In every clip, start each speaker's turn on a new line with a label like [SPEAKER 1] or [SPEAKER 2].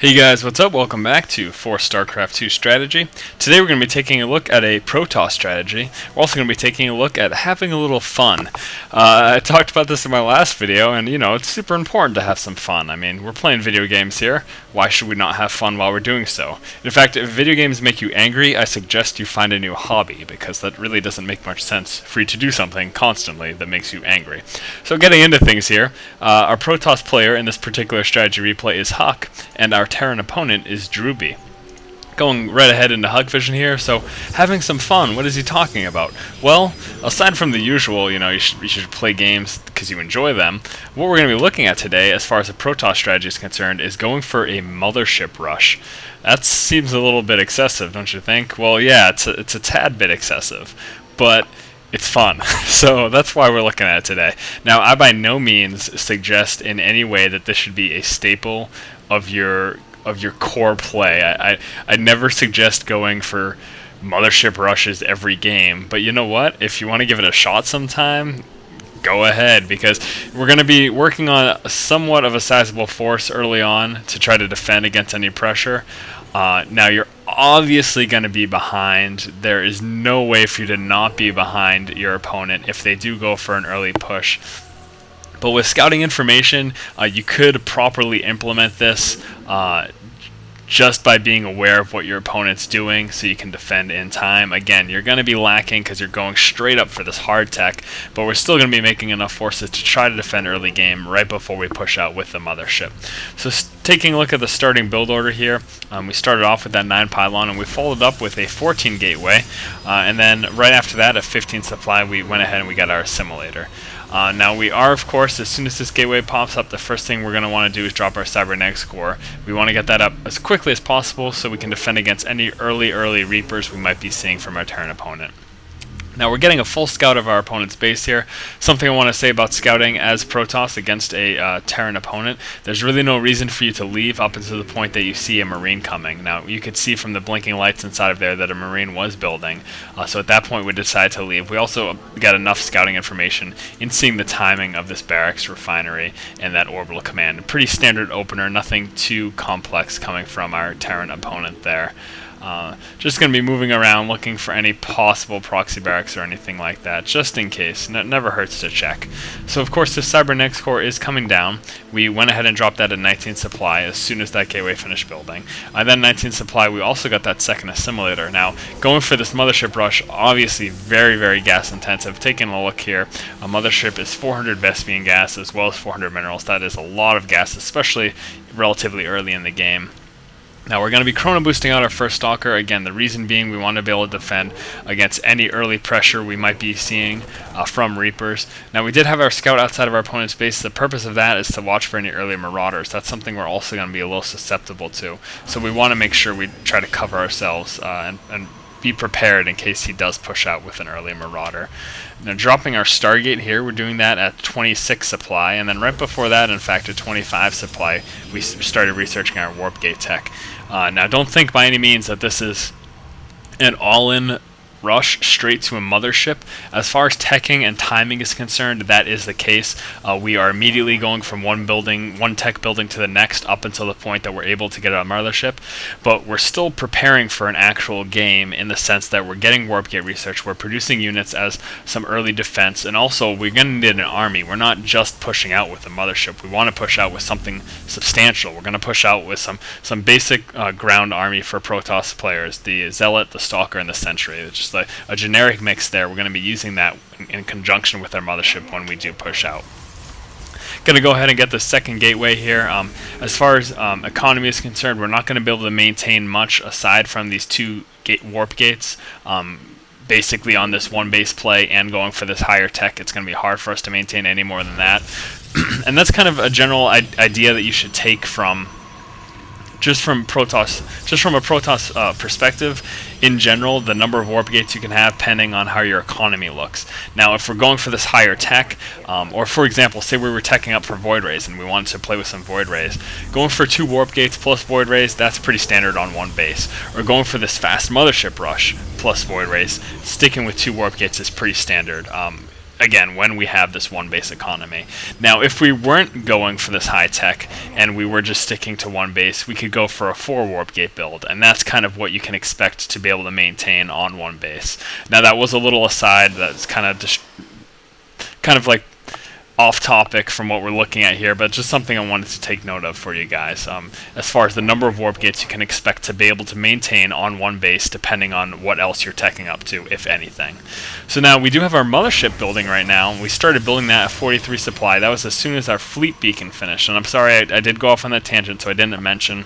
[SPEAKER 1] Hey guys, what's up? Welcome back to For StarCraft 2 Strategy. Today we're going to be taking a look at a Protoss strategy. We're also going to be taking a look at having a little fun. I talked about this in my last video, and it's super important to have some fun. I mean, we're playing video games here. Why should we not have fun while we're doing so? In fact, if video games make you angry, I suggest you find a new hobby, because that really doesn't make much sense for you to do something constantly that makes you angry. So getting into things here, our Protoss player in this particular strategy replay is Huck, and our Terran opponent is Druby. Going right ahead into Hug Vision here, so having some fun. What is he talking about? Well, aside from the usual, you should play games because you enjoy them, what we're going to be looking at today, as far as the Protoss strategy is concerned, is going for a Mothership rush. That seems a little bit excessive, don't you think? Well, yeah, it's a tad bit excessive, but it's fun. So that's why we're looking at it today. Now, I by no means suggest in any way that this should be a staple of your core play. I never suggest going for Mothership rushes every game, but you know what? If you want to give it a shot sometime, go ahead, because we're going to be working on somewhat of a sizable force early on to try to defend against any pressure. Now, you're obviously going to be behind. There is no way for you to not be behind your opponent if they do go for an early push. But with scouting information, you could properly implement this just by being aware of what your opponent's doing so you can defend in time. Again, you're going to be lacking because you're going straight up for this hard tech, but we're still going to be making enough forces to try to defend early game right before we push out with the Mothership. So taking a look at the starting build order here, we started off with that 9 Pylon, and we followed up with a 14 Gateway, and then right after that, a 15 supply, we went ahead and we got our Assimilator. Now we are, of course, as soon as this gateway pops up, the first thing we're going to want to do is drop our Cybernetics Core. We want to get that up as quickly as possible so we can defend against any early Reapers we might be seeing from our Terran opponent. Now we're getting a full scout of our opponent's base here. Something I want to say about scouting as Protoss against a Terran opponent, there's really no reason for you to leave up until the point that you see a Marine coming. Now you could see from the blinking lights inside of there that a Marine was building, so at that point we decided to leave. We also got enough scouting information in seeing the timing of this barracks refinery and that orbital command. Pretty standard opener, nothing too complex coming from our Terran opponent there. Just going to be moving around looking for any possible proxy barracks or anything like that, just in case. Never hurts to check. So of course the Cybernetics Core is coming down. We went ahead and dropped that at 19 supply as soon as that gateway finished building. Then 19 supply, we also got that second Assimilator. Now going for this Mothership rush, obviously very gas intensive. Taking a look here, a Mothership is 400 Vespian gas as well as 400 minerals. That is a lot of gas, especially relatively early in the game. Now we're going to be chrono boosting out our first Stalker. Again, the reason being we want to be able to defend against any early pressure we might be seeing from Reapers. Now we did have our scout outside of our opponent's base. The purpose of that is to watch for any early Marauders. That's something we're also going to be a little susceptible to. So we want to make sure we try to cover ourselves and be prepared in case he does push out with an early Marauder. Now dropping our Stargate here, we're doing that at 26 supply, and then right before that, in fact, at 25 supply, we started researching our Warp Gate tech. Now don't think by any means that this is an all-in rush straight to a Mothership. As far as teching and timing is concerned, that is the case. We are immediately going from one tech building to the next up until the point that we're able to get a Mothership, but we're still preparing for an actual game in the sense that we're getting Warp Gate research, we're producing units as some early defense, and also we're going to need an army. We're not just pushing out with a Mothership. We want to push out with something substantial. We're going to push out with some basic ground army for Protoss players, the Zealot, the Stalker, and the Sentry. It's just a generic mix there. We're going to be using that in conjunction with our Mothership when we do push out. Going to go ahead and get the second gateway here. As far as economy is concerned, we're not going to be able to maintain much aside from these two warp gates. Basically on this one base play and going for this higher tech, it's going to be hard for us to maintain any more than that. And that's kind of a general idea that you should take from from a Protoss perspective. In general, the number of warp gates you can have depending on how your economy looks. Now, if we're going for this higher tech, or for example, say we were teching up for Void Rays and we wanted to play with some Void Rays, going for 2 warp gates plus Void Rays, that's pretty standard on one base. Or going for this fast Mothership rush plus Void Rays, sticking with 2 warp gates is pretty standard. again, when we have this one base economy. Now, if we weren't going for this high tech and we were just sticking to one base, we could go for a 4 warp gate build, and that's kind of what you can expect to be able to maintain on one base. Now, that was a little aside. That's kind of like off topic from what we're looking at here, but just something I wanted to take note of for you guys. As far as the number of warp gates you can expect to be able to maintain on one base, depending on what else you're teching up to, if anything. So now we do have our mothership building right now, and we started building that at 43 supply. That was as soon as our fleet beacon finished. And I'm sorry, I did go off on that tangent, so I didn't mention.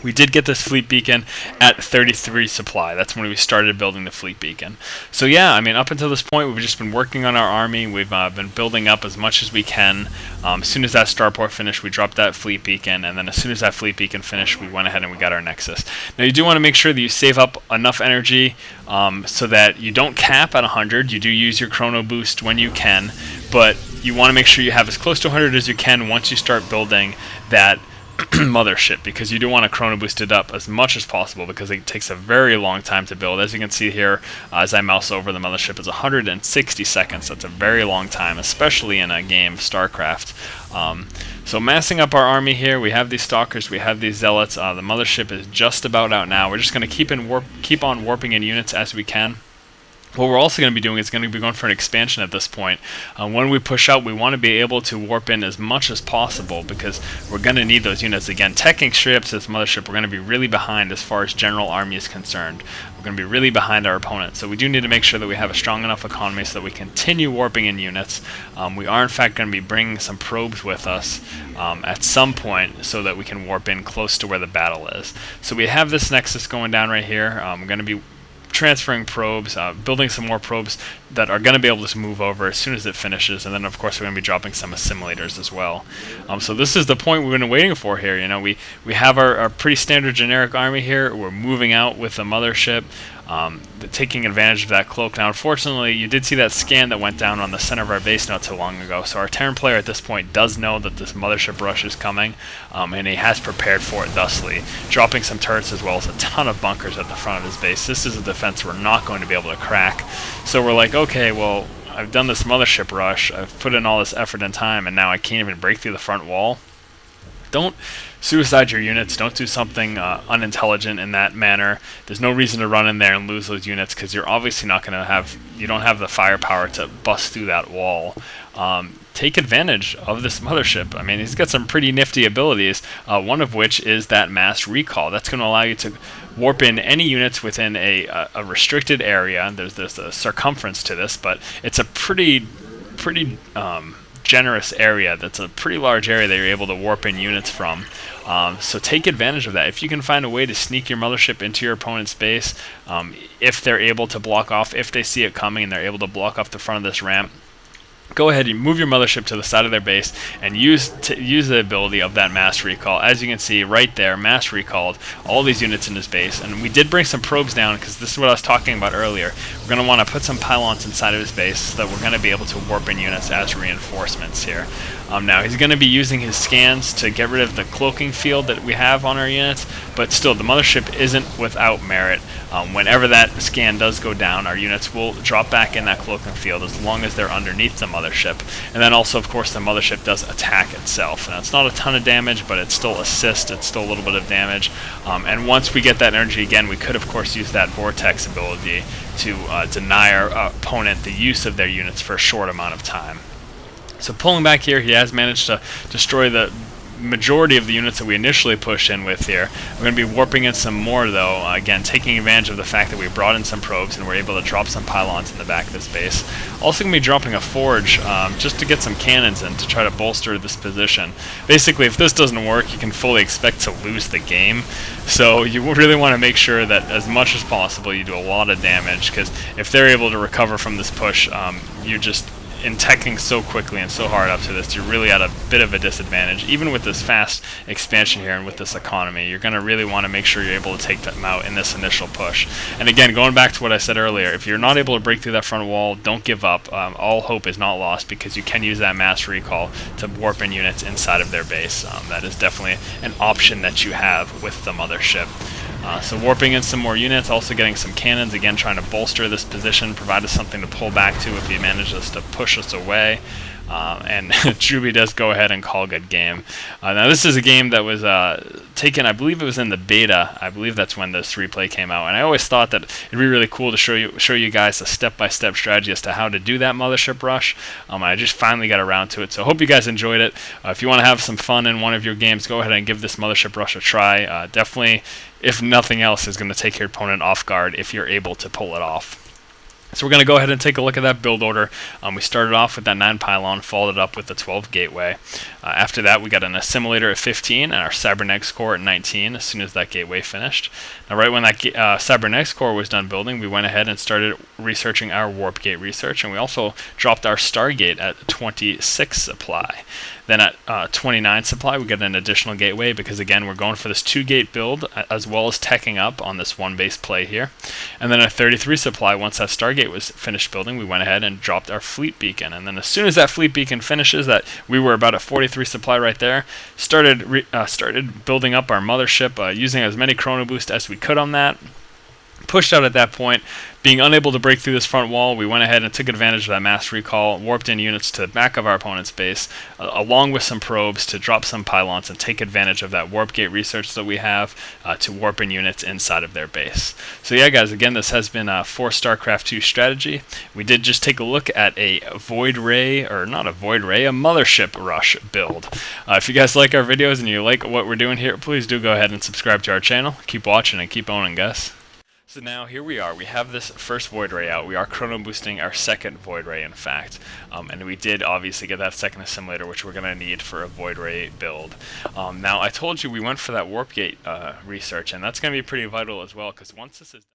[SPEAKER 1] We did get this fleet beacon at 33 supply. That's when we started building the fleet beacon. So yeah, I mean, up until this point, we've just been working on our army. We've been building up as much as we can. As soon as that starport finished, we dropped that fleet beacon, and then as soon as that fleet beacon finished, we went ahead and we got our Nexus. Now, you do want to make sure that you save up enough energy so that you don't cap at 100. You do use your chrono boost when you can, but you want to make sure you have as close to 100 as you can once you start building that mothership, because you do want to chrono boost it up as much as possible, because it takes a very long time to build. As you can see here, as I mouse over the mothership, it's 160 seconds. That's a very long time, especially in a game of StarCraft. So massing up our army here, we have these stalkers, we have these zealots. The mothership is just about out now. We're just going to keep on warping in units as we can. What we're also going to be doing is going to be going for an expansion at this point. When we push out, we want to be able to warp in as much as possible, because we're going to need those units. Again, teching straight up to this mothership, we're going to be really behind as far as general army is concerned. We're going to be really behind our opponent. So we do need to make sure that we have a strong enough economy so that we continue warping in units. We are in fact going to be bringing some probes with us at some point so that we can warp in close to where the battle is. So we have this Nexus going down right here. We're going to be transferring probes, building some more probes that are going to be able to move over as soon as it finishes, and then of course we're going to be dropping some assimilators as well. So this is the point we've been waiting for here. You know, we have our pretty standard generic army here. We're moving out with the mothership, taking advantage of that cloak. Now, unfortunately, you did see that scan that went down on the center of our base not too long ago, so our Terran player at this point does know that this mothership rush is coming, and he has prepared for it thusly, dropping some turrets as well as a ton of bunkers at the front of his base. This is a defense we're not going to be able to crack. So we're like, okay, well, I've done this mothership rush, I've put in all this effort and time, and now I can't even break through the front wall. Don't suicide your units. Don't do something unintelligent in that manner. There's no reason to run in there and lose those units, because you're obviously not going to have, you don't have the firepower to bust through that wall. Take advantage of this mothership. I mean, he's got some pretty nifty abilities, one of which is that mass recall. That's going to allow you to warp in any units within a restricted area. There's a circumference to this, but it's a pretty generous area. That's a pretty large area that you're able to warp in units from. So take advantage of that. If you can find a way to sneak your mothership into your opponent's base, if they're able to block off, if they see it coming and they're able to block off the front of this ramp, go ahead and move your mothership to the side of their base and use the ability of that mass recall. As you can see right there, mass recalled all these units in his base. And we did bring some probes down, because this is what I was talking about earlier. We're going to want to put some pylons inside of his base so that we're going to be able to warp in units as reinforcements here. Now, he's going to be using his scans to get rid of the cloaking field that we have on our units, but still, the mothership isn't without merit. Whenever that scan does go down, our units will drop back in that cloaking field as long as they're underneath the mothership. And then also, of course, the mothership does attack itself. Now, it's not a ton of damage, but it's still assist, it's still a little bit of damage. And once we get that energy again, we could, of course, use that vortex ability to deny our opponent the use of their units for a short amount of time. So pulling back here, he has managed to destroy the majority of the units that we initially pushed in with here. We're going to be warping in some more, though, again, taking advantage of the fact that we brought in some probes and we're able to drop some pylons in the back of this base. Also going to be dropping a forge just to get some cannons in to try to bolster this position. Basically, if this doesn't work, you can fully expect to lose the game. So you really want to make sure that as much as possible you do a lot of damage, because if they're able to recover from this push, you just in teching so quickly and so hard up to this, you're really at a bit of a disadvantage. Even with this fast expansion here and with this economy, you're going to really want to make sure you're able to take them out in this initial push. And again, going back to what I said earlier, if you're not able to break through that front wall, don't give up. All hope is not lost, because you can use that mass recall to warp in units inside of their base. That is definitely an option that you have with the mothership. So warping in some more units, also getting some cannons, again trying to bolster this position, provide us something to pull back to if he manages to push us away. And Juby does go ahead and call good game. Now this is a game that was taken, I believe it was in the beta. I believe that's when this replay came out. And I always thought that it'd be really cool to show you guys a step-by-step strategy as to how to do that mothership rush. I just finally got around to it. So I hope you guys enjoyed it. If you want to have some fun in one of your games, go ahead and give this mothership rush a try. Definitely, if nothing else, is going to take your opponent off guard if you're able to pull it off. So we're going to go ahead and take a look at that build order. We started off with that 9 Pylon, followed it up with the 12 Gateway. After that, we got an Assimilator at 15 and our Cybernetics Core at 19 as soon as that Gateway finished. Now, right when that Cybernetics Core was done building, we went ahead and started researching our Warp Gate research, and we also dropped our Stargate at 26 supply. Then at 29 supply, we get an additional gateway because, again, we're going for this 2-gate build as well as teching up on this 1-base play here. And then at 33 supply, once that Stargate was finished building, we went ahead and dropped our fleet beacon. And then as soon as that fleet beacon finishes, that we were about at 43 supply right there, started building up our mothership, using as many chrono boosts as we could on that. Pushed out at that point. Being unable to break through this front wall, we went ahead and took advantage of that mass recall, warped in units to the back of our opponent's base, along with some probes to drop some pylons and take advantage of that warp gate research that we have to warp in units inside of their base. So yeah, guys, again, this has been for StarCraft 2 strategy. We did just take a look at a void ray, or not a void ray, a mothership rush build. If you guys like our videos and you like what we're doing here, please do go ahead and subscribe to our channel. Keep watching and keep owning, guys. So now here we are, we have this first void ray out, we are chrono boosting our second void ray in fact, and we did obviously get that second assimilator which we're going to need for a void ray build. Now I told you we went for that warp gate research, and that's going to be pretty vital as well, because once this is